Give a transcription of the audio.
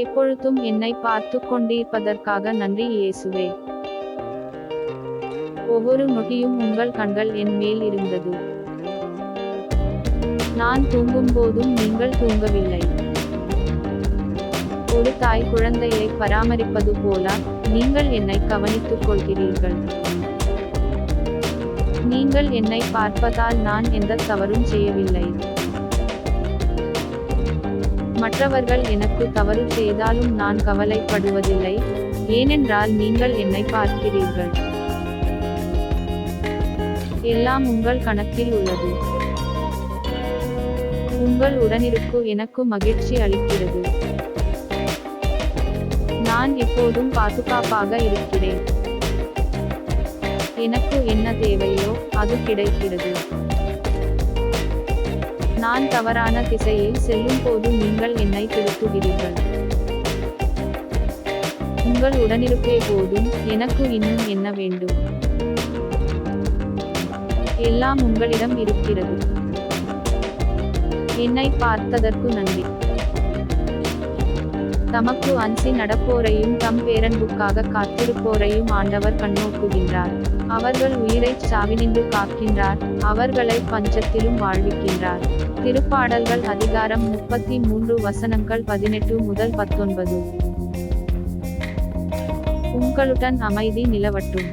எப்பொழுதும் என்னை பார்த்துக் கொண்டிருப்பதற்காக நன்றி இயேசுவே. ஒவ்வொரு நொடியும் உங்கள் கண்கள் என் மேல் இருந்தது. நான் தூங்கும்போதும் நீங்கள் தூங்கவில்லை. ஒரு தாய் குழந்தையை பராமரிப்பது போல நீங்கள் என்னை கவனித்துக் கொள்கிறீர்கள். நீங்கள் என்னை பார்ப்பதால் நான் எந்த தவறும் செய்யவில்லை. மற்றவர்கள் எனக்கு தவறு செய்தாலும் நான் கவலைப்படுவதில்லை, ஏனென்றால் நீங்கள் என்னை பார்க்கிறீர்கள். எல்லாம் உங்கள் கணக்கில் உள்ளது. உங்கள் உடனிருப்பு எனக்கு மகிழ்ச்சி அளிக்கிறது. நான் எப்போதும் பாதுகாப்பாக இருக்கிறேன். எனக்கு என்ன தேவையோ அது கிடைக்கிறது. நான் தவறான திசையில் செல்லும் போது நீங்கள் என்னை திருத்துகிறீர்கள். உங்கள் உடனிருப்பே போதும், எனக்கு இன்னும் என்ன வேண்டும்? எல்லாம் உங்களிடம் இருக்கிறது. என்னை பார்த்ததற்கு நன்றி. தமக்கு அஞ்சி நடப்போரையும் தம் பேரன்புக்காக காத்திருப்போரையும் ஆண்டவர் கண்ணோக்குகின்றார். அவர்கள் உயிரைச் சாவினின்று காக்கின்றார், அவர்களை பஞ்சத்திலும் வாழ்விக்கின்றார். திருப்பாடல்கள் அதிகாரம் 33 வசனங்கள் 18 முதல் 19. உங்களுடன் அமைதி நிலவட்டும்.